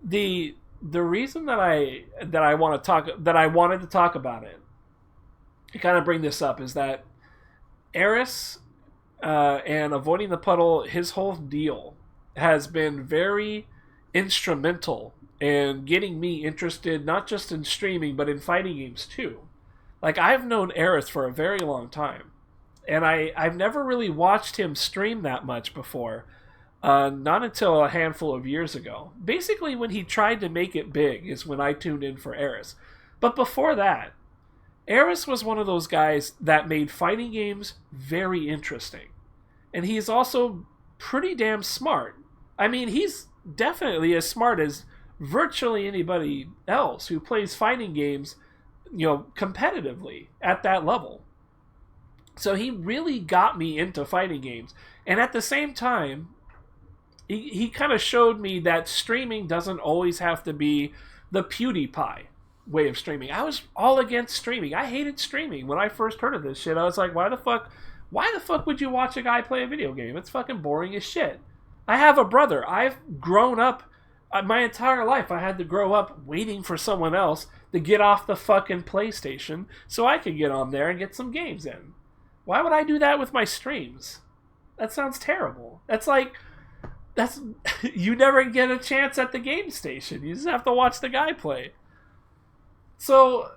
The reason that I wanted to talk about it, to kind of bring this up, is that Aris and Avoiding the Puddle, his whole deal has been very instrumental in getting me interested, not just in streaming, but in fighting games too. Like, I've known Aris for a very long time, and I've never really watched him stream that much before. Not until a handful of years ago. Basically, when he tried to make it big is when I tuned in for Aris. But before that, Aris was one of those guys that made fighting games very interesting. And he's also pretty damn smart. I mean, he's definitely as smart as virtually anybody else who plays fighting games, competitively at that level. So he really got me into fighting games. And at the same time, he kind of showed me that streaming doesn't always have to be the PewDiePie way of streaming. I was all against streaming. I hated streaming when I first heard of this shit. I was like, why the fuck would you watch a guy play a video game? It's fucking boring as shit. I have a brother. I've grown up my entire life. I had to grow up waiting for someone else to get off the fucking PlayStation so I could get on there and get some games in. Why would I do that with my streams? That sounds terrible. That's you never get a chance at the game station. You just have to watch the guy play. So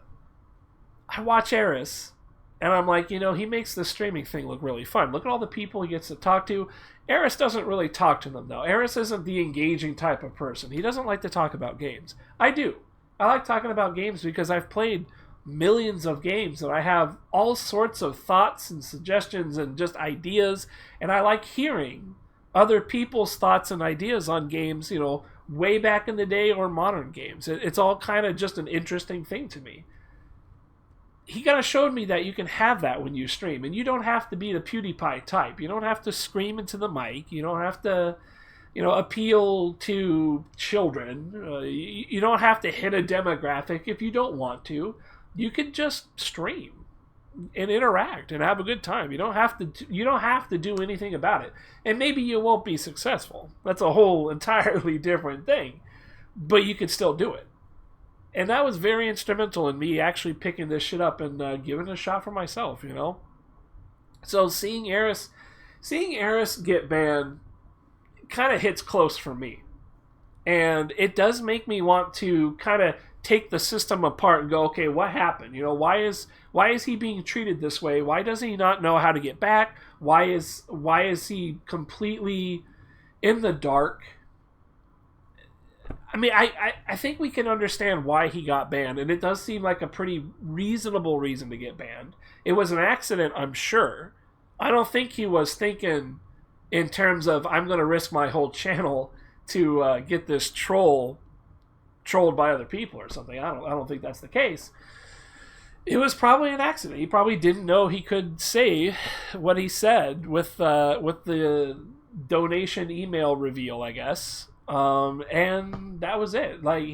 I watch Aris, and I'm like, he makes the streaming thing look really fun. Look at all the people he gets to talk to. Aris doesn't really talk to them, though. Aris isn't the engaging type of person. He doesn't like to talk about games. I do. I like talking about games because I've played millions of games and I have all sorts of thoughts and suggestions and just ideas, and I like hearing other people's thoughts and ideas on games, way back in the day or modern games. It's all kind of just an interesting thing to me. He kind of showed me that you can have that when you stream, and you don't have to be the PewDiePie type. You don't have to scream into the mic. You don't have to, appeal to children. You don't have to hit a demographic if you don't want to. You can just stream and interact and have a good time. You don't have to do anything about it. And maybe you won't be successful. That's a whole entirely different thing. But you can still do it. And that was very instrumental in me actually picking this shit up and giving it a shot for myself, So seeing Aris get banned kind of hits close for me. And it does make me want to kind of take the system apart and go, okay, what happened? Why is he being treated this way? Why does he not know how to get back? Why is he completely in the dark? I mean, I think we can understand why he got banned, and it does seem like a pretty reasonable reason to get banned. It was an accident, I'm sure. I don't think he was thinking in terms of, I'm going to risk my whole channel to get this trolled by other people or something. I don't think that's the case. It was probably an accident. He probably didn't know he could say what he said with the donation email reveal, I guess. And that was it. Like,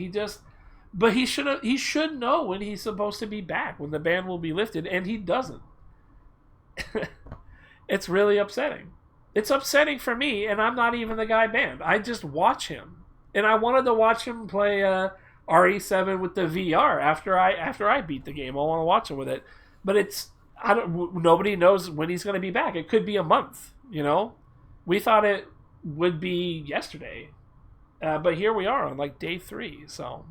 but he should know when he's supposed to be back, when the ban will be lifted, and he doesn't. It's really upsetting. It's upsetting for me, and I'm not even the guy banned. I just watch him. And I wanted to watch him play RE7 with the VR after I beat the game. I want to watch him with it. But nobody knows when he's going to be back. It could be a month, We thought it would be yesterday. But here we are on like day 3. So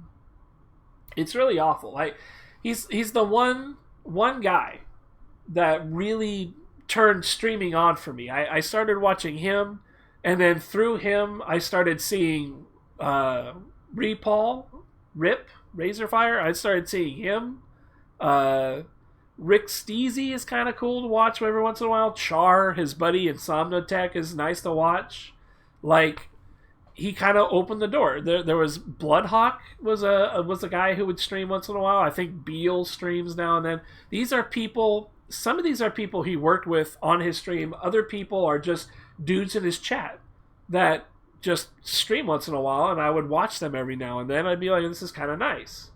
it's really awful. Like, he's the one guy that really turned streaming on for me. I started watching him, and then through him I started seeing Rip Razorfire. I started seeing him. Rick Steezy is kind of cool to watch every once in a while. Char, his buddy Insomnotech, is nice to watch. Like, he kind of opened the door. There was Bloodhawk was a guy who would stream once in a while. I think Beal streams now and then. These are people. Some of these are people he worked with on his stream. Other people are just dudes in his chat that just stream once in a while, and I would watch them every now and then. I'd be like, this is kind of nice.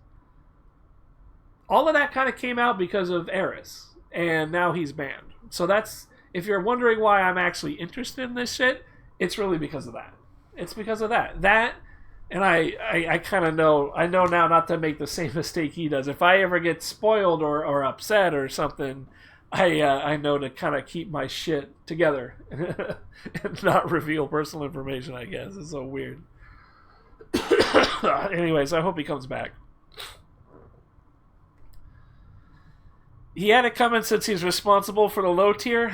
All of that kind of came out because of Aris, and now he's banned. So that's, if you're wondering why I'm actually interested in this shit, it's really because of that. It's because of that. And I kind of know, I know now not to make the same mistake he does. If I ever get spoiled or upset or something, I know to kind of keep my shit together and not reveal personal information. I guess it's so weird. Anyways, I hope he comes back. He had it coming since he's responsible for the low tier.